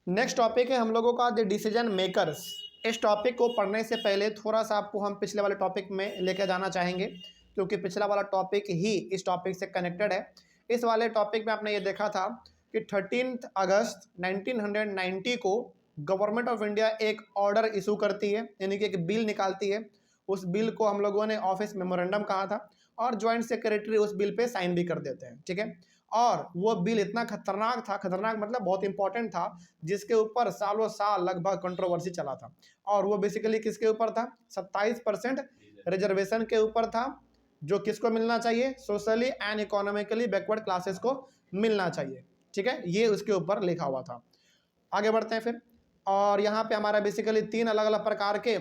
Next topic है हम लोगों का द डिसीजन मेकर्स। इस टॉपिक को पढ़ने से पहले थोड़ा सा आपको हम पिछले वाले टॉपिक में लेकर जाना चाहेंगे, क्योंकि पिछला वाला टॉपिक ही इस टॉपिक से कनेक्टेड है। इस वाले टॉपिक में आपने ये देखा था कि 13 अगस्त 1990 को गवर्नमेंट ऑफ इंडिया एक ऑर्डर इशू करती है, यानी कि एक बिल निकालती है। उस बिल को हम लोगों ने ऑफिस मेमोरेंडम कहा था और ज्वाइंट सेक्रेटरी उस बिल पे साइन भी कर देते हैं, ठीक है। और वो बिल इतना खतरनाक था, खतरनाक मतलब बहुत इंपॉर्टेंट था, जिसके ऊपर सालों साल लगभग कंट्रोवर्सी चला था। और वो बेसिकली किसके ऊपर था? 27% रिजर्वेशन के ऊपर था, जो किसको मिलना चाहिए? Socially and economically backward classes को मिलना चाहिए, ठीक है। ये उसके ऊपर लिखा हुआ था। आगे बढ़ते हैं फिर। और यहाँ पे हमारा बेसिकली 3 अलग अलग प्रकार के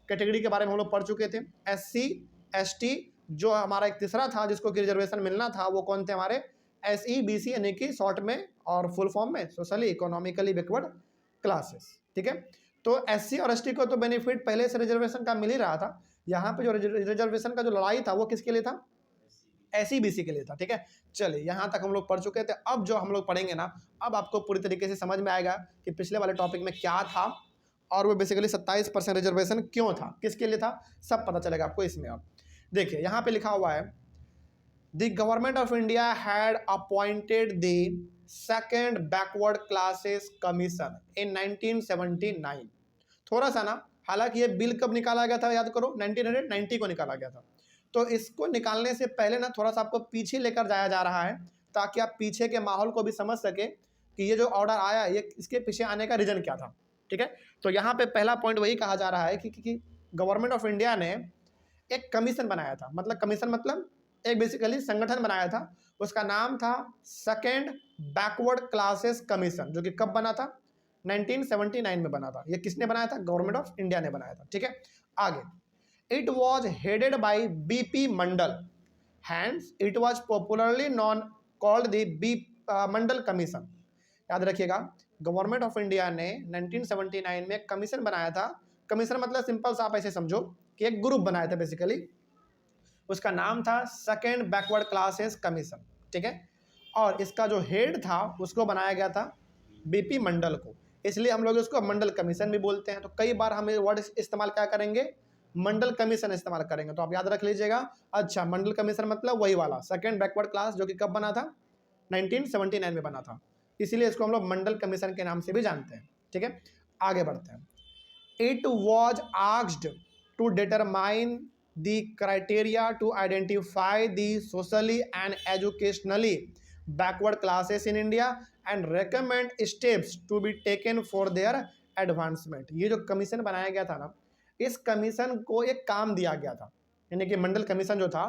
कैटेगरी के बारे में हम लोग पढ़ चुके थे। SC ST, जो हमारा एक तीसरा था जिसको कि रिजर्वेशन मिलना था, वो कौन थे? हमारे SE BC, यानी कि शॉर्ट में और फुल फॉर्म में सोशली इकोनॉमिकली बैकवर्ड क्लासेस, ठीक है। तो SC और ST को तो बेनिफिट पहले से रिजर्वेशन का मिल ही रहा था। यहाँ पे जो रिजर्वेशन का जो लड़ाई था वो किसके लिए था? SE BC के लिए था, ठीक है। चलिए, यहाँ तक हम लोग पढ़ चुके थे। अब जो हम लोग पढ़ेंगे ना, अब आपको पूरी तरीके से समझ में आएगा कि पिछले वाले टॉपिक में क्या था और वो बेसिकली 27% रिजर्वेशन क्यों था, किसके लिए था, सब पता चलेगा आपको इसमें। अब देखिए, यहाँ पे लिखा हुआ है the government of India had appointed the second backward classes commission इन 1979। थोड़ा सा ना, हालांकि ये बिल कब निकाला गया था याद करो, 1990 को निकाला गया था। तो इसको निकालने से पहले ना थोड़ा सा आपको पीछे लेकर जाया जा रहा है, ताकि आप पीछे के माहौल को भी समझ सके कि ये जो ऑर्डर आया, ये इसके पीछे आने का रीजन क्या था, ठीक है। तो यहाँ पे पहला पॉइंट वही कहा जा रहा है कि गवर्नमेंट ऑफ इंडिया ने एक कमीशन बनाया था। मतलब कमीशन मतलब एक बेसिकली संगठन बनाया था, उसका नाम था सेकेंड बैकवर्ड क्लासेस कमीशन, जो कि कब बना था? 1979 में बना था। ये किसने बनाया था? गवर्नमेंट ऑफ इंडिया ने बनाया था, ठीक है। आगे, it was headed by BP Mandal, hence it was popularly known called the B Mandal commission. याद रखिएगा, गवर्नमेंट ऑफ इंडिया ने 1979 में कमीशन बनाया था। कमीशन मतलब सिंपल सा आप ऐसे समझो कि एक ग्रुप बनाया था बेसिकली, उसका नाम था सेकेंड बैकवर्ड क्लासेस कमीशन, ठीक है। और इसका जो हेड था उसको बनाया गया था BP मंडल को, इसलिए हम लोग इसको मंडल कमीशन भी बोलते हैं। तो कई बार हम वर्ड इस्तेमाल क्या करेंगे? मंडल कमीशन इस्तेमाल करेंगे। तो आप याद रख लीजिएगा। अच्छा, मंडल कमीशन मतलब वही वाला सेकेंड बैकवर्ड क्लास, जो कि कब बना था? 1979 में बना था, इसीलिए इसको हम लोग मंडल कमीशन के नाम से भी जानते हैं, ठीक है। आगे बढ़ते हैं। It was asked to determine the criteria to identify the socially and educationally backward classes in India and recommend steps to be taken for their advancement। ये जो कमीशन बनाया गया था ना, इस कमीशन को एक काम दिया गया था, यानी कि मंडल कमीशन जो था,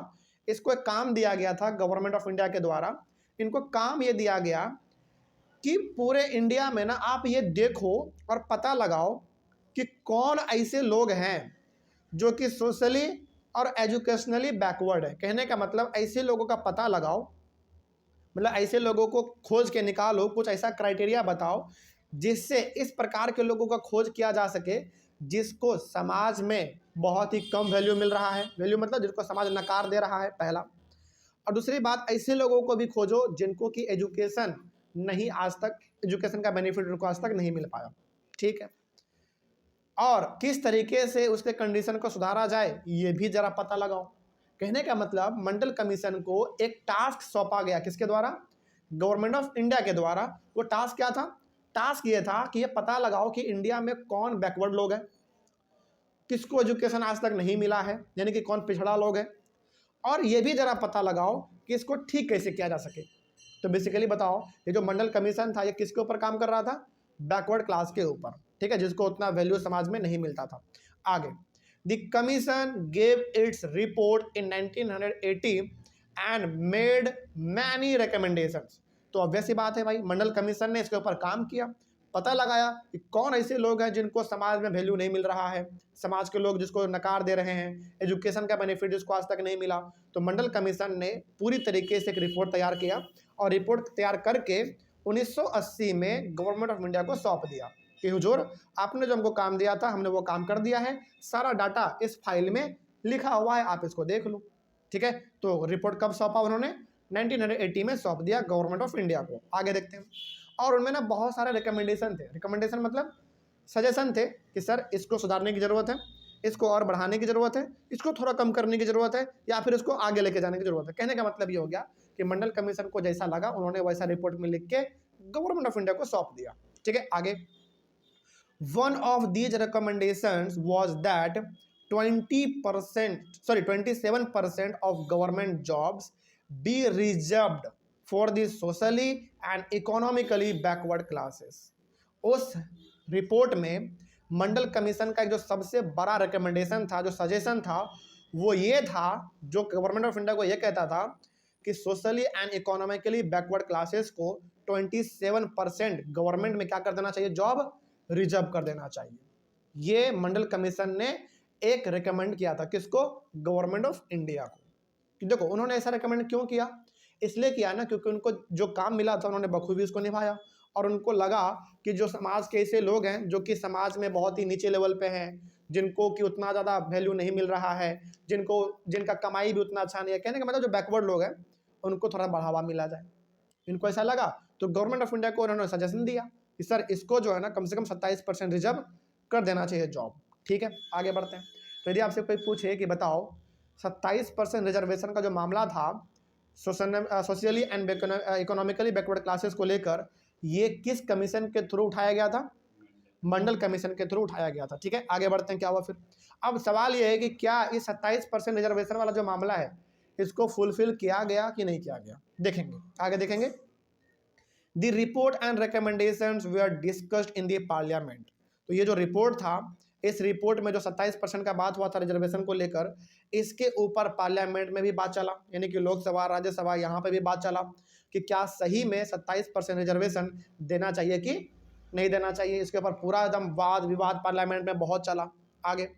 इसको एक काम दिया गया था गवर्नमेंट ऑफ इंडिया के द्वारा। इनको काम ये दिया गया कि पूरे इंडिया में ना आप ये देखो और पता लगाओ कि कौन ऐसे लोग हैं जो कि सोशली और एजुकेशनली बैकवर्ड है। कहने का मतलब ऐसे लोगों का पता लगाओ, मतलब ऐसे लोगों को खोज के निकालो, कुछ ऐसा क्राइटेरिया बताओ जिससे इस प्रकार के लोगों का खोज किया जा सके जिसको समाज में बहुत ही कम वैल्यू मिल रहा है। वैल्यू मतलब जिसको समाज नकार दे रहा है, पहला। और दूसरी बात, ऐसे लोगों को भी खोजो जिनको कि एजुकेशन नहीं, आज तक एजुकेशन का बेनिफिट उनको आज तक नहीं मिल पाया, ठीक है। और किस तरीके से उसके कंडीशन को सुधारा जाए, ये भी जरा पता लगाओ। कहने का मतलब मंडल कमीशन को एक टास्क सौंपा गया, किसके द्वारा? गवर्नमेंट ऑफ इंडिया के द्वारा। वो टास्क क्या था? टास्क ये था कि ये पता लगाओ कि इंडिया में कौन बैकवर्ड लोग हैं, किसको एजुकेशन आज तक नहीं मिला है, यानी कि कौन पिछड़ा लोग है, और ये भी जरा पता लगाओ कि इसको ठीक कैसे किया जा सके। तो बेसिकली बताओ, ये जो मंडल कमीशन था ये किसके ऊपर काम कर रहा था? बैकवर्ड क्लास के ऊपर, ठीक है, जिसको उतना वैल्यू समाज में नहीं मिलता था। आगे, the commission gave its report in 1980 and made many recommendations. तो ऑब्वियस सी बात है भाई, मंडल कमीशन ने इसके ऊपर काम किया, पता लगाया कि कौन ऐसे लोग हैं जिनको समाज में वैल्यू नहीं मिल रहा है, समाज के लोग जिसको नकार दे रहे हैं, एजुकेशन का बेनिफिट जिसको आज तक नहीं मिला। तो मंडल कमीशन ने पूरी तरीके से एक रिपोर्ट तैयार किया और रिपोर्ट तैयार करके 1980 में गवर्नमेंट ऑफ इंडिया को सौंप दिया कि हुजूर, आपने जो हमको काम दिया था हमने वो काम कर दिया है, सारा डाटा इस फाइल में लिखा हुआ है, आप इसको देख लो, ठीक है। तो रिपोर्ट कब सौंपा उन्होंने? 1980 में सौंप दिया गवर्नमेंट ऑफ इंडिया को। आगे देखते हैं। और उनमें ना बहुत सारे रिकमेंडेशन थे। रिकमेंडेशन मतलब सजेशन थे कि सर इसको सुधारने की ज़रूरत है, इसको और बढ़ाने की ज़रूरत है, इसको थोड़ा कम करने की ज़रूरत है, या फिर इसको आगे लेके जाने की ज़रूरत है। कहने का मतलब ये हो गया कि मंडल कमीशन को जैसा लगा उन्होंने वैसा रिपोर्ट में लिख के गवर्नमेंट ऑफ इंडिया को सौंप दिया। ठीक है, आगे one of these recommendations was that 27% of government jobs be reserved for the socially and economically backward classes। उस रिपोर्ट में मंडल कमीशन का एक जो सबसे बड़ा रिकमेंडेशन था, जो सजेशन था, वो ये था, जो गवर्नमेंट ऑफ इंडिया को ये कहता था कि socially and economically backward classes को 27% गवर्नमेंट में क्या कर देना चाहिए, जॉब रिजर्व कर देना चाहिए। ये मंडल कमीशन ने एक रिकमेंड किया था, किसको, गवर्नमेंट ऑफ इंडिया को। कि देखो उन्होंने ऐसा रिकमेंड क्यों किया, इसलिए किया ना क्योंकि उनको जो काम मिला था उन्होंने बखूबी उसको निभाया, और उनको लगा कि जो समाज के ऐसे लोग हैं जो कि समाज में बहुत ही नीचे लेवल पे हैं, जिनको कि उतना ज़्यादा वैल्यू नहीं मिल रहा है, जिनका कमाई भी उतना अच्छा नहीं है, कहने का मतलब जो बैकवर्ड लोग हैं उनको थोड़ा बढ़ावा मिला जाए। इनको ऐसा लगा तो गवर्नमेंट ऑफ इंडिया को उन्होंने सजेशन दिया कि सर इसको जो है ना कम से कम 27% रिजर्व कर देना चाहिए जॉब। ठीक है, आगे बढ़ते हैं। तो यदि आपसे कोई पूछे कि बताओ 27% रिजर्वेशन का जो मामला था socially and economically backward classes को लेकर, ये किस कमीशन के थ्रू उठाया गया था, मंडल कमीशन के थ्रू उठाया गया था। ठीक है, आगे बढ़ते हैं, क्या हुआ फिर। अब सवाल यह है कि क्या इस 27% रिजर्वेशन वाला जो मामला है इसको फुलफिल किया गया कि नहीं किया गया, देखेंगे, आगे देखेंगे। The report and recommendations were discussed in the parliament. तो ये जो रिपोर्ट था, इस रिपोर्ट में जो 27% का बात हुआ था रिजर्वेशन को लेकर, इसके ऊपर पार्लियामेंट में भी बात चला, यानी कि लोकसभा राज्यसभा यहाँ पे भी बात चला कि क्या सही में 27% रिजर्वेशन देना चाहिए कि नहीं देना चाहिए। इसके ऊपर पूरा एकदम वाद विवाद पार्लियामेंट में बहुत चला। आगे,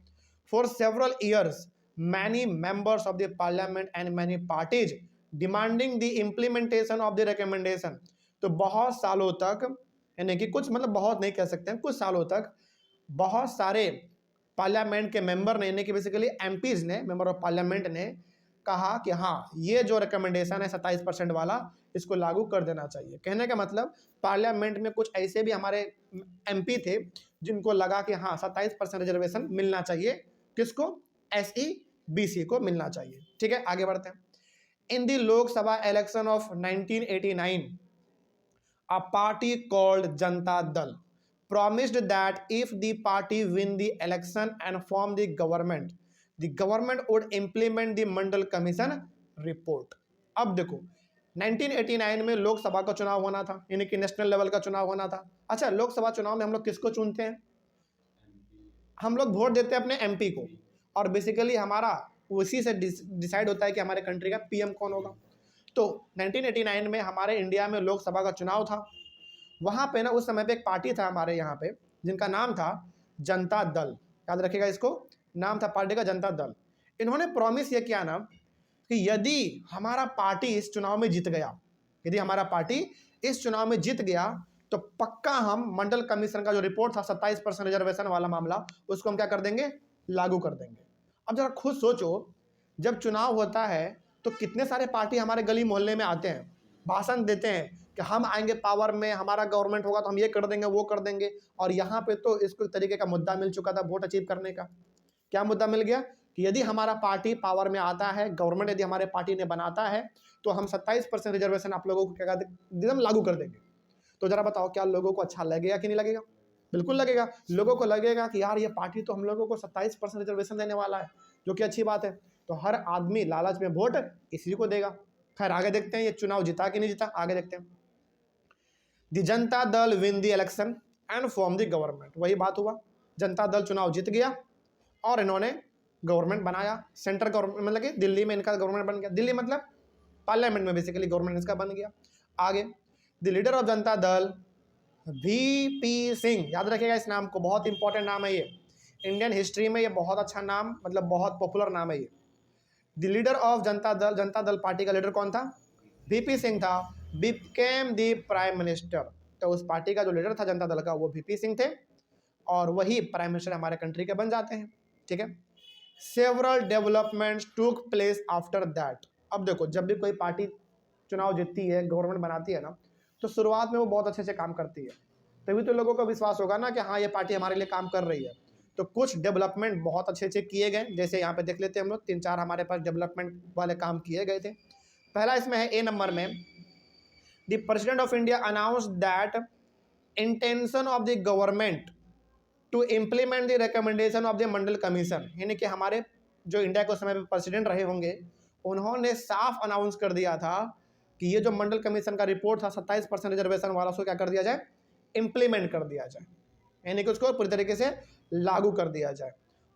for several years many members of the parliament and many parties demanding the implementation of the recommendation. तो बहुत सालों तक, यानी कि कुछ मतलब बहुत नहीं कह सकते हैं, कुछ सालों तक बहुत सारे पार्लियामेंट के मेंबर ने, यानी कि बेसिकली एमपीज ने, मेंबर ऑफ पार्लियामेंट ने कहा कि हाँ ये जो रिकमेंडेशन है 27% वाला, इसको लागू कर देना चाहिए। कहने का मतलब पार्लियामेंट में कुछ ऐसे भी हमारे एमपी थे जिनको लगा कि हाँ 27% रिजर्वेशन मिलना चाहिए, किसको, SEBC को मिलना चाहिए। ठीक है, आगे बढ़ते हैं। In the Lok Sabha election of 1989 a party called Janta Dal promised that if the party win the election and form the government would implement the Mandal Commission report। अब देखो 1989 में लोकसभा का चुनाव होना था, यानी कि नेशनल लेवल का चुनाव होना था। अच्छा, लोकसभा चुनाव में हम लोग किसको चुनते हैं, हम लोग वोट देते हैं अपने एमपी को, और बेसिकली हमारा उसी से डिसाइड होता है कि हमारे कंट्री का पीएम कौन होगा। तो 1989 में हमारे इंडिया में लोकसभा का चुनाव था। वहाँ पे ना उस समय पे एक पार्टी था हमारे यहाँ पे जिनका नाम था जनता दल, याद रखिएगा इसको, नाम था पार्टी का जनता दल। इन्होंने प्रॉमिस ये किया ना कि यदि हमारा पार्टी इस चुनाव में जीत गया, यदि हमारा पार्टी इस चुनाव में जीत गया तो पक्का हम मंडल कमीशन का जो रिपोर्ट था 27% रिजर्वेशन वाला मामला, उसको हम क्या कर देंगे, लागू कर देंगे। अब जरा खुद सोचो, जब चुनाव होता है तो कितने सारे पार्टी हमारे गली मोहल्ले में आते हैं, भाषण देते हैं कि हम आएंगे पावर में, हमारा गवर्नमेंट होगा तो हम ये कर देंगे वो कर देंगे। और यहाँ पे तो इसको तरीके का मुद्दा मिल चुका था वोट अचीव करने का। क्या मुद्दा मिल गया कि यदि हमारा पार्टी पावर में आता है, गवर्नमेंट यदि हमारे पार्टी ने बनाता है, तो हम 27% रिजर्वेशन आप लोगों को क्या एकदम लागू कर देंगे। तो जरा बताओ क्या लोगों को अच्छा लगेगा कि नहीं लगेगा, बिल्कुल लगेगा। लोगों को लगेगा कि यार ये पार्टी तो हम लोगों को 27% रिजर्वेशन देने वाला है, जो कि अच्छी बात है। तो हर आदमी लालच में वोट इसी को देगा। खैर आगे देखते हैं ये चुनाव जीता कि नहीं जीता, आगे देखते हैं। The Janata Dal win the election and form the government. वही बात हुआ, जनता दल चुनाव जीत गया और इन्होंने गवर्नमेंट बनाया, सेंट्रल गवर्नमेंट, मतलब कि दिल्ली में इनका गवर्नमेंट बन गया। दिल्ली मतलब पार्लियामेंट में बेसिकली गवर्नमेंट इसका बन गया। आगे, the leader of Janata Dal VP Singh, याद रखिएगा इस नाम को, बहुत इंपॉर्टेंट नाम है ये, इंडियन हिस्ट्री में ये बहुत अच्छा नाम, मतलब बहुत पॉपुलर नाम है ये। The leader of Janata Dal party का लीडर कौन था, VP सिंह था, बिकेम द प्राइम मिनिस्टर। तो उस पार्टी का जो लीडर था जनता दल का वो VP सिंह थे, और वही प्राइम मिनिस्टर हमारे कंट्री के बन जाते हैं। ठीक है, सेवरल डेवलपमेंट्स टूक प्लेस आफ्टर दैट। अब देखो जब भी कोई पार्टी चुनाव जीतती है, गवर्नमेंट बनाती है ना, तो शुरुआत में वो बहुत अच्छे से काम करती है, तभी तो लोगों को विश्वास होगा ना कि हाँ ये पार्टी हमारे लिए काम कर रही है। तो कुछ डेवलपमेंट बहुत अच्छे से किए गए, जैसे यहाँ पे देख लेते हैं हम लोग, 3-4 हमारे पास डेवलपमेंट वाले काम किए गए थे। पहला इसमें है ए नंबर में, the president of India announce that intention of the government to implement the recommendation of the Mandal commission, यानी कि हमारे जो इंडिया के समय में प्रेसिडेंट रहे होंगे, उन्होंने साफ अनाउंस कर दिया था कि ये जो मंडल कमीशन का रिपोर्ट था 27% रिजर्वेशन वाला, उसको क्या कर दिया जाए, इम्प्लीमेंट कर दिया जाए, यानी कि उसको पूरी तरीके से लागू कर दिया जाए।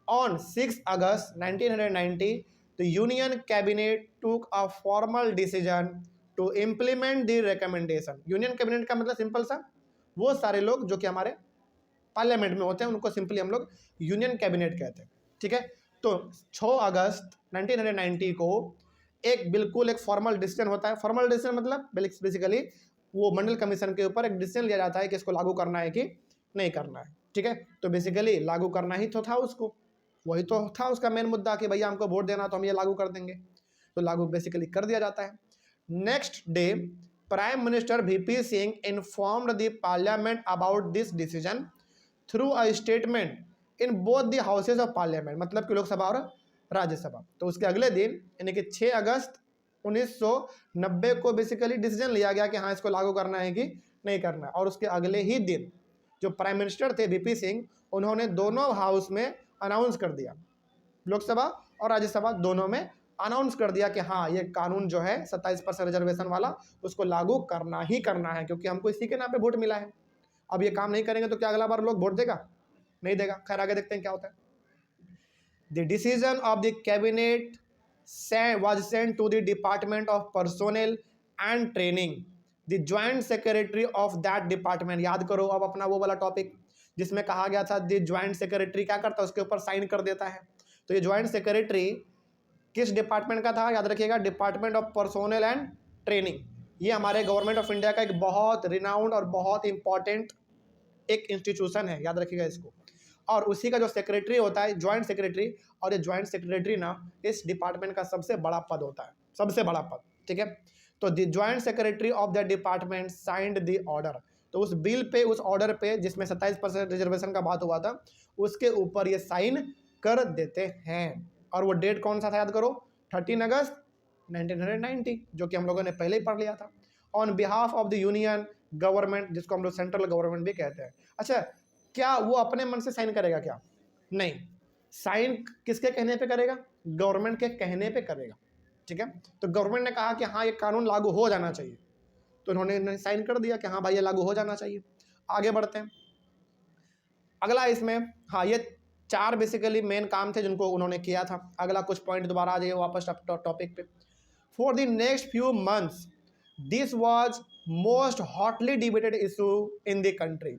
On 6 August 1990 the union cabinet took a formal decision to implement the recommendation. Union cabinet का मतलब सिंपल सा, वो सारे लोग जो कि हमारे पार्लियामेंट में होते हैं उनको सिंपली हम लोग यूनियन कैबिनेट कहते हैं, ठीक है। तो 6 अगस्त 1990 को एक बिल्कुल एक फॉर्मल डिसीजन होता है। फॉर्मल डिसीजन मतलब बेसिकली वो मंडल कमीशन के ऊपर एक डिसीजन लिया जाता है कि इसको लागू करना है कि नहीं करना है, ठीक है। तो बेसिकली लागू करना ही तो था उसको, वही तो था उसका मेन मुद्दा कि भैया हमको वोट देना तो हम ये लागू कर देंगे, तो लागू बेसिकली कर दिया जाता है। Next day prime minister VP Singh informed the parliament about this decision through a statement in both the houses of parliament, मतलब कि लोकसभा और राज्यसभा। तो उसके अगले दिन यानी कि 6 अगस्त 1990 को बेसिकली डिसीजन लिया गया कि हाँ इसको लागू करना है कि नहीं करना है, और उसके अगले ही दिन जो प्राइम मिनिस्टर थे वीपी सिंह, उन्होंने दोनों हाउस में अनाउंस कर दिया, लोकसभा और राज्यसभा दोनों में अनाउंस कर दिया कि हाँ ये कानून जो है 27% रिजर्वेशन वाला, उसको लागू करना ही करना है, क्योंकि हमको इसी के नाम पे वोट मिला है। अब ये काम नहीं करेंगे तो क्या अगला बार लोग वोट देगा, नहीं देगा। खैर आगे देखते हैं क्या होता है। The decision of the cabinet was sent to the Department of Personnel and Training, the joint secretary of that department। याद करो अब अपना वो वाला टॉपिक जिसमें कहा गया था द ज्वाइंट सेक्रेटरी क्या करता है, उसके ऊपर साइन कर देता है। तो ये ज्वाइंट सेक्रेटरी किस डिपार्टमेंट का था, याद रखिएगा, department of personnel and training. ये हमारे गवर्नमेंट ऑफ इंडिया का एक बहुत रिनाउंड और बहुत इंपॉर्टेंट एक इंस्टीट्यूशन है, याद रखिएगा इसको। और उसी का जो सेक्रेटरी होता है ज्वाइंट सेक्रेटरी, और ये ज्वाइंट सेक्रेटरी ना इस डिपार्टमेंट का सबसे बड़ा पद होता है, सबसे बड़ा पद, ठीक है। तो the joint secretary of the department signed the order. तो उस बिल पे, उस ऑर्डर पे जिसमें 27% रिजर्वेशन का बात हुआ था, उसके ऊपर ये साइन कर देते हैं। और वो डेट कौन सा था, याद करो, 13 अगस्त 1990, जो कि हम लोगों ने पहले ही पढ़ लिया था। On behalf of the union government, जिसको हम लोग सेंट्रल गवर्नमेंट भी कहते हैं। अच्छा, क्या वो अपने मन से साइन करेगा क्या, नहीं, साइन किसके कहने पे करेगा, गवर्नमेंट के कहने पे करेगा, ठीक है। तो गवर्नमेंट ने कहा कि हाँ ये कानून लागू हो जाना चाहिए, तो उन्होंने साइन कर दिया कि हाँ भाई ये लागू हो जाना चाहिए। आगे बढ़ते हैं, अगला इसमें, हाँ ये 4 बेसिकली मेन काम थे जिनको उन्होंने किया था। अगला कुछ पॉइंट दोबारा आ जाइए वापस टॉपिक पे। For the next few months this was most hotly debated issue in the country,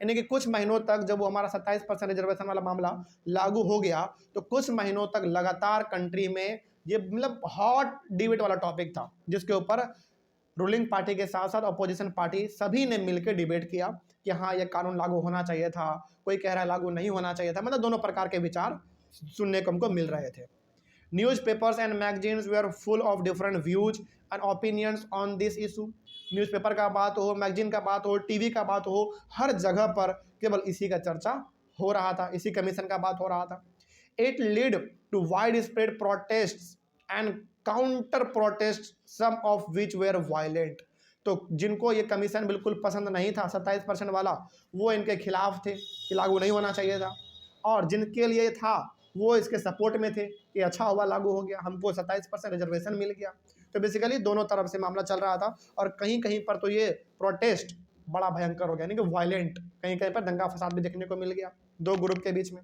यानी कि कुछ महीनों तक जब वो हमारा 27% रिजर्वेशन वाला मामला लागू हो गया, तो कुछ महीनों तक लगातार कंट्री में ये मतलब हॉट डिबेट वाला टॉपिक था, जिसके ऊपर रूलिंग पार्टी के साथ साथ अपोजिशन पार्टी सभी ने मिलकर डिबेट किया कि हाँ ये कानून लागू होना चाहिए था, कोई कह रहा है लागू नहीं होना चाहिए था, मतलब दोनों प्रकार के विचार सुनने को हमको मिल रहे थे। Newspapers and magazines were full of different views and opinions on this issue. Newspaper का बात हो, मैगजीन का बात हो, टीवी का बात हो, हर जगह पर केवल इसी का चर्चा हो रहा था, इसी कमीशन का बात हो रहा था। It lead to widespread protests and counter protest, some of which were violent. तो जिनको ये कमीशन बिल्कुल पसंद नहीं था 27% वाला, वो इनके खिलाफ थे कि लागू नहीं होना चाहिए था, और जिनके लिए था वो इसके सपोर्ट में थे कि अच्छा हुआ लागू हो गया, हमको 27% रिजर्वेशन मिल गया। तो बेसिकली दोनों तरफ से मामला चल रहा था, और कहीं कहीं पर तो ये प्रोटेस्ट बड़ा भयंकर हो गया, यानी कि वायलेंट, कहीं कहीं पर दंगा फसाद भी देखने को मिल गया दो ग्रुप के बीच में।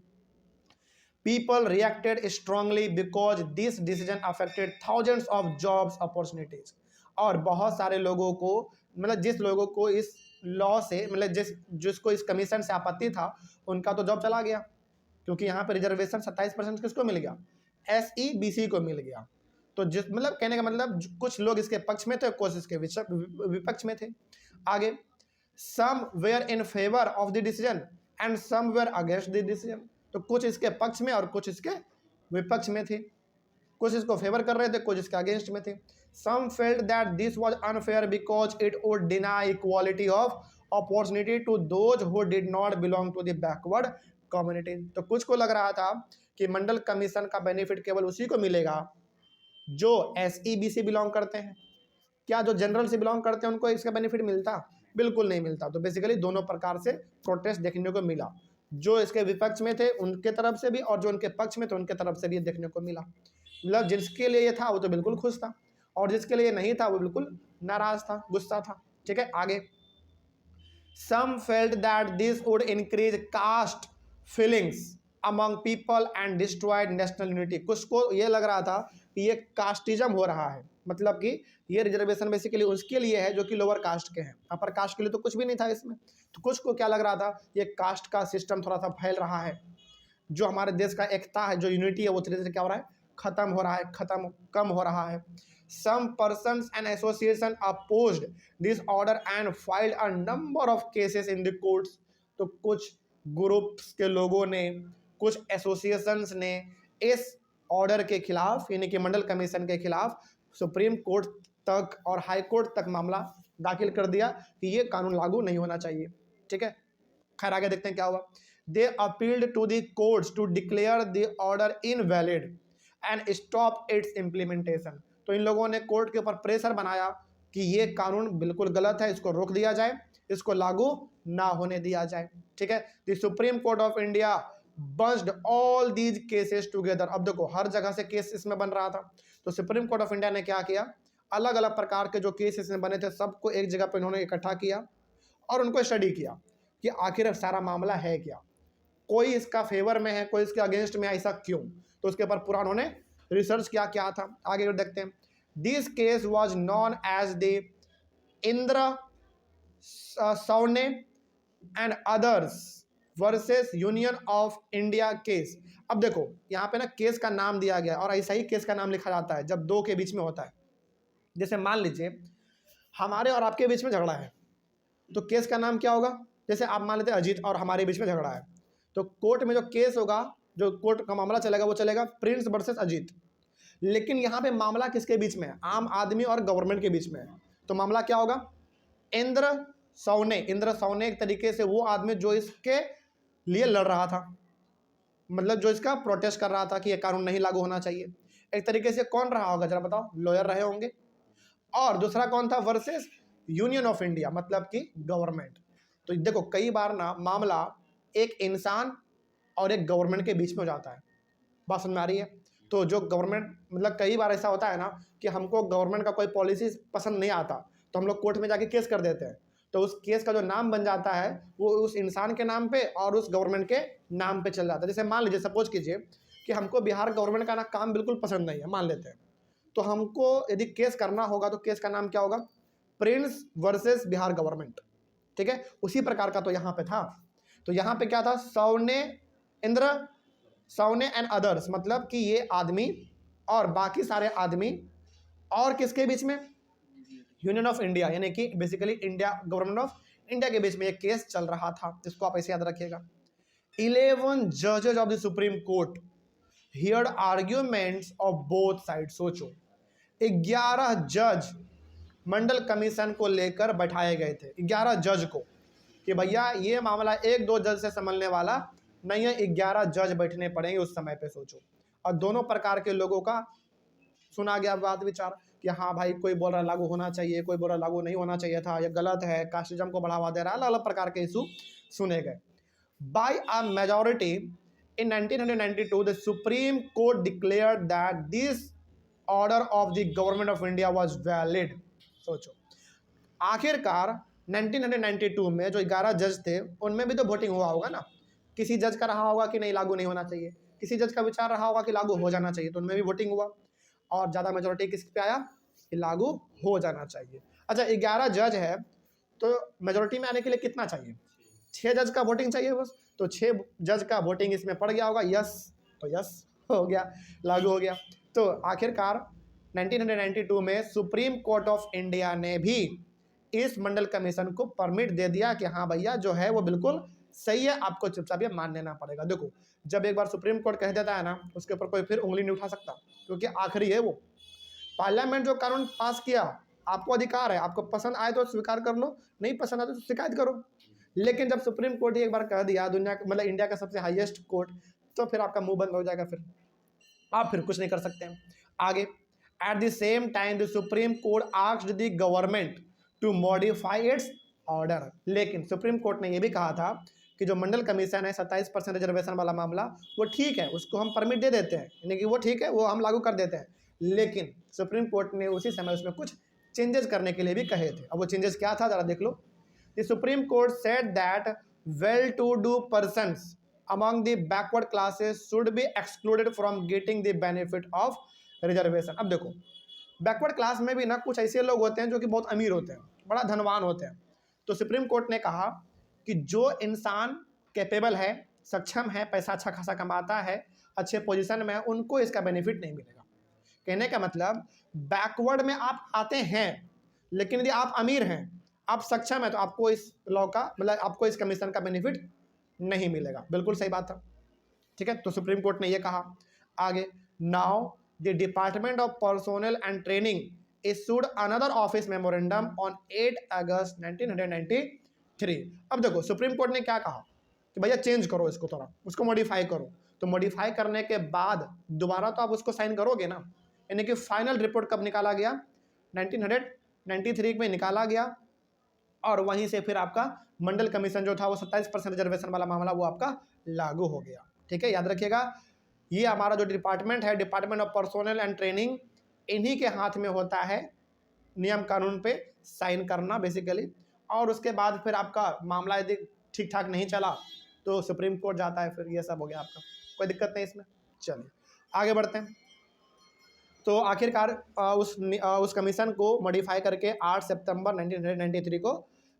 People reacted strongly because this decision affected thousands of jobs opportunities। और बहुत सारे लोगों को, मतलब जिस लोगों को इस लॉ से, मतलब जिसको इस कमीशन से आपत्ति था, उनका तो जॉब चला गया, क्योंकि यहाँ पे रिजर्वेशन 27% किसको मिल गया, SEBC को मिल गया। तो जिस मतलब कहने का मतलब कुछ लोग इसके पक्ष में थे, कुछ इसके विपक्ष में थे। आगे, some were in favour of the decision and some were against the decision. तो कुछ इसके पक्ष में और कुछ इसके विपक्ष में थे, कुछ इसको फेवर कर रहे थे, कुछ इसके अगेंस्ट में थे। Some felt that this was unfair because it would deny equality of opportunity to those who did not belong to the backward community. तो कुछ को लग रहा था कि मंडल कमीशन का बेनिफिट केवल उसी को मिलेगा जो SEB से बिलोंग करते हैं। क्या जो जनरल से बिलोंग करते हैं उनको इसका बेनिफिट मिलता? बिल्कुल नहीं मिलता। तो बेसिकली दोनों प्रकार से प्रोटेस्ट देखने को मिला, जो इसके विपक्ष में थे उनके तरफ से भी और जो उनके पक्ष में थे उनके तरफ से भी देखने को मिला। मतलब जिसके लिए ये था वो तो बिल्कुल खुश था और जिसके लिए नहीं था वो बिल्कुल नाराज था, गुस्सा था। ठीक है, आगे। Some felt that this would increase caste feelings among people and destroyed national unity. कुछ को ये लग रहा था कि ये कास्टिज्म हो रहा है, मतलब कि ये रिजर्वेशन बेसिकली उसके लिए है जो कि लोअर कास्ट के हैं, अपर कास्ट के लिए तो कुछ भी नहीं था इसमें। तो कुछ को क्या लग रहा था, ये कास्ट का सिस्टम थोड़ा सा फैल रहा है, जो हमारे देश का एकता है, जो यूनिटी है, वो धीरे धीरे क्या हो रहा है, खत्म हो रहा है, कम हो रहा है। Some persons and association opposed this order and filed a number of cases in the courts. तो कुछ ग्रुप्स के लोगों ने, कुछ एसोसिएशंस ने इस ऑर्डर के खिलाफ यानी कि मंडल कमीशन के खिलाफ सुप्रीम कोर्ट तक और हाई कोर्ट तक मामला दाखिल कर दिया कि ये कानून लागू नहीं होना चाहिए। ठीक है, खैर आगे देखते हैं क्या हुआ। They appealed to the courts to declare the order invalid and stop its implementation. तो इन लोगों ने कोर्ट के ऊपर प्रेशर बनाया कि ये कानून बिल्कुल गलत है, इसको रोक दिया जाए, इसको लागू ना होने दिया जाए। ठीक है, the supreme Court of India bunched all these cases together. अब देखो हर जगह से केस इसमें बन रहा था, तो सुप्रीम कोर्ट ऑफ इंडिया ने क्या किया, अलग अलग प्रकार के जो केस इसमें बने थे सबको एक जगह पर इन्होंने इकट्ठा किया और उनको स्टडी किया कि आखिर सारा मामला है क्या, कोई इसका फेवर में है, कोई इसके अगेंस्ट में, ऐसा क्यों। तो उसके ऊपर पूरा उन्होंने रिसर्च क्या था। आगे देखते हैं। This case was known as the Indra Sawhney and others versus union of India case. अब देखो यहाँ पे ना केस का नाम दिया गया और ऐसा ही केस का नाम लिखा जाता है जब दो के बीच में होता है। जैसे मान लीजिए हमारे और आपके बीच में झगड़ा है, तो केस का नाम क्या होगा, जैसे आप मान लेते हैं अजीत और हमारे बीच में झगड़ा है, तो कोर्ट में जो केस होगा, जो कोर्ट का मामला चलेगा वो चलेगा प्रिंस वर्सेस अजीत। लेकिन यहाँ पे मामला किसके बीच में है, आम आदमी और गवर्नमेंट के बीच में है। तो मामला क्या होगा, इंद्र सौने एक तरीके से वो आदमी जो इसके लिए लड़ रहा था, मतलब जो इसका प्रोटेस्ट कर रहा था कि ये कानून नहीं लागू होना चाहिए। एक तरीके से कौन रहा होगा जरा बताओ, लॉयर रहे होंगे। और दूसरा कौन था, वर्सेस यूनियन ऑफ इंडिया, मतलब कि गवर्नमेंट। तो देखो कई बार ना मामला एक इंसान और एक गवर्नमेंट के बीच में हो जाता है, बात समझ में आ रही है। तो जो गवर्नमेंट, मतलब कई बार ऐसा होता है ना कि हमको गवर्नमेंट का कोई पॉलिसी पसंद नहीं आता, तो हम लोग कोर्ट में जाके केस कर देते हैं, तो उस केस का जो नाम बन जाता है वो उस इंसान के नाम पे और उस गवर्नमेंट के नाम पे चल जाता है। जैसे मान लीजिए, सपोज कीजिए कि हमको बिहार गवर्नमेंट का ना काम बिल्कुल पसंद नहीं है, मान लेते हैं, तो हमको यदि केस करना होगा तो केस का नाम क्या होगा, प्रिंस वर्सेस बिहार गवर्नमेंट। ठीक है, उसी प्रकार का तो यहाँ पे था। तो यहाँ पे क्या था, सौने इंद्र सौने एंड अदर्स, मतलब कि ये आदमी और बाकी सारे आदमी और किसके बीच में, यूनियन ऑफ इंडिया यानी कि basically India, government of India के बीच में एक केस चल रहा था। इसको आप ऐसे याद रखिएगा। 11 जजेस of the supreme court heard arguments of both side. सोचो 11 जज मंडल कमीशन को लेकर बैठाए गए थे, 11 जज को, कि भैया ये मामला एक दो जज से संभलने वाला नहीं है, 11 जज बैठने पड़ेंगे उस समय पे। सोचो, और दोनों प्रकार के लोगों का सुना गया बात विचार कि हाँ भाई, कोई बोल रहा लागू होना चाहिए, कोई बोल रहा लागू नहीं होना चाहिए था, ये गलत है, कास्टिज्म को बढ़ावा दे रहा है, अलग अलग प्रकार के इशू सुने गए। By a majority in 1992 the supreme Court declared that this order of the government of India was valid. सोचो, आखिरकार 1992 में जो 11 जज थे उनमें भी तो वोटिंग हुआ होगा ना, किसी जज का रहा होगा कि नहीं लागू नहीं होना चाहिए, किसी जज का विचार रहा होगा कि लागू हो जाना चाहिए, तो उनमें भी वोटिंग हुआ और ज़्यादा मेजोरिटी किस पे आया कि लागू हो जाना चाहिए। अच्छा, 11 जज है तो मेजोरिटी में आने के लिए कितना चाहिए, 6 जज का वोटिंग चाहिए बस, तो 6 जज का वोटिंग इसमें पड़ गया होगा, यस, तो यस हो गया, लागू हो गया। तो आखिरकार 1992 में सुप्रीम कोर्ट ऑफ इंडिया ने भी इस मंडल कमीशन को परमिट दे दिया कि हाँ भैया जो है वो बिल्कुल सही है, आपको चुपचाप ये मान लेना पड़ेगा। देखो, जब एक बार सुप्रीम कोर्ट कह देता है ना, उसके ऊपर कोई फिर उंगली नहीं उठा सकता, क्योंकि आखिरी है वो। पार्लियामेंट जो कानून पास किया, आपको अधिकार है, आपको पसंद आए तो स्वीकार कर लो, नहीं पसंद आए तो शिकायत करो। लेकिन जब सुप्रीम कोर्ट ही एक बार कह दिया, दुनिया मतलब इंडिया का सबसे हाईएस्ट कोर्ट, तो फिर आपका मुंह बंद हो जाएगा, फिर आप फिर कुछ नहीं कर सकते हैं। आगे, at the same time the supreme Court asked the government to modify its order. लेकिन सुप्रीम कोर्ट ने यह भी कहा था कि जो मंडल कमीशन है 27% रिजर्वेशन वाला मामला, वो ठीक है, उसको हम परमिट दे देते हैं, यानी कि वो ठीक है, वो हम लागू कर देते हैं। लेकिन सुप्रीम कोर्ट ने उसी समय उसमें कुछ चेंजेस करने के लिए भी कहे थे। अब वो चेंजेस क्या था, जरा देख लो। The supreme court said that well to do persons among the backward classes should be excluded from getting the benefit of reservation। अब देखो, बैकवर्ड क्लास में भी ना कुछ ऐसे लोग होते हैं जो कि बहुत अमीर होते हैं, बड़ा धनवान होते हैं। तो सुप्रीम कोर्ट ने कहा कि जो इंसान कैपेबल है, सक्षम है, पैसा अच्छा खासा कमाता है, अच्छे पोजीशन में है, उनको इसका बेनिफिट नहीं मिलेगा। कहने का मतलब, बैकवर्ड में आप आते हैं, लेकिन यदि आप अमीर हैं, आप सक्षम है, तो आपको इस लॉ का मतलब आपको इस कमीशन का बेनिफिट नहीं मिलेगा। बिल्कुल सही बात है, ठीक है। तो सुप्रीम कोर्ट ने यह कहा। आगे, now the department of personnel and training issued another office memorandum on 8 अगस्त 1993। अब देखो, सुप्रीम कोर्ट ने क्या कहा कि भैया चेंज करो इसको, थोड़ा उसको मॉडिफाई करो। तो मॉडिफाई करने के बाद दोबारा तो आप उसको साइन करोगे ना, यानी कि फाइनल रिपोर्ट कब निकाला गया, 1993 में निकाला गया। और वहीं से फिर आपका मंडल कमीशन जो था वो 27% रिजर्वेशन वाला मामला वो आपका लागू हो गया। ठीक है, याद रखिएगा, ये हमारा जो डिपार्टमेंट है, department of personnel and training, इन्हीं के हाथ में होता है नियम कानून पे साइन करना बेसिकली। और उसके बाद फिर आपका मामला यदि ठीक ठाक नहीं चला तो सुप्रीम कोर्ट जाता है, फिर ये सब हो गया आपका, कोई दिक्कत नहीं इसमें। चलिए आगे बढ़ते हैं। तो आखिरकार उस कमीशन को मॉडिफाई करके 8 सितंबर 1993 को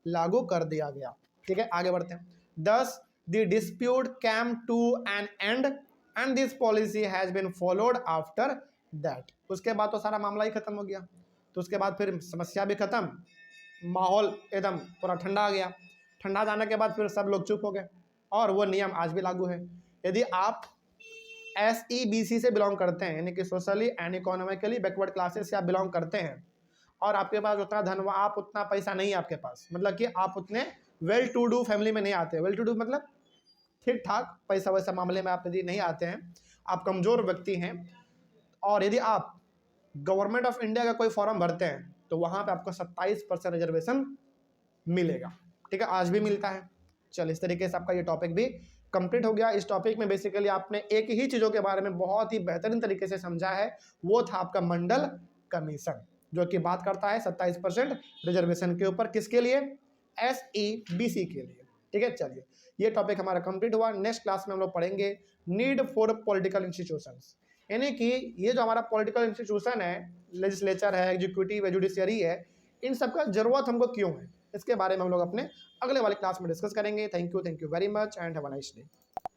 लागू कर दिया गया। ठीक है, आगे बढ़ते हैं। Thus the dispute came to an end and this policy has been followed after that. उसके बाद तो सारा मामला ही खत्म हो गया। तो उसके बाद फिर समस्या भी खत्म, माहौल एकदम पूरा ठंडा आ गया। ठंडा जाने के बाद फिर सब लोग चुप हो गए, और वो नियम आज भी लागू है। यदि आप SEBC से बिलोंग करते हैं, यानी कि socially and economically backward classes से आप बिलोंग करते हैं, और आपके पास उतना धन, आप उतना पैसा नहीं है आपके पास, मतलब कि आप उतने वेल टू डू फैमिली में नहीं आते। वेल टू डू मतलब ठीक ठाक पैसा वैसा मामले में आप यदि नहीं आते हैं, आप कमज़ोर व्यक्ति हैं, और यदि आप गवर्नमेंट ऑफ इंडिया का कोई फॉर्म भरते हैं तो वहाँ पे आपको 27% रिजर्वेशन मिलेगा। ठीक है, आज भी मिलता है। चल, इस तरीके से आपका ये टॉपिक भी कंप्लीट हो गया। इस टॉपिक में बेसिकली आपने एक ही चीज़ों के बारे में बहुत ही बेहतरीन तरीके से समझा है, वो था आपका मंडल कमीशन, जो कि बात करता है 27% रिजर्वेशन के ऊपर, किसके लिए, SEBC के लिए। ठीक है, चलिए ये टॉपिक हमारा कंप्लीट हुआ। नेक्स्ट क्लास में हम लोग पढ़ेंगे नीड फॉर पॉलिटिकल इंस्टीट्यूशंस, यानी कि ये जो हमारा पॉलिटिकल इंस्टीट्यूशन है, लेजिस्लेचर है, एग्जीक्यूटिव है, जुडिशियरी है, इन सब का जरूरत हमको क्यों है, इसके बारे में हम लोग अपने अगले वाले क्लास में डिस्कस करेंगे। Thank you very much and have a nice day.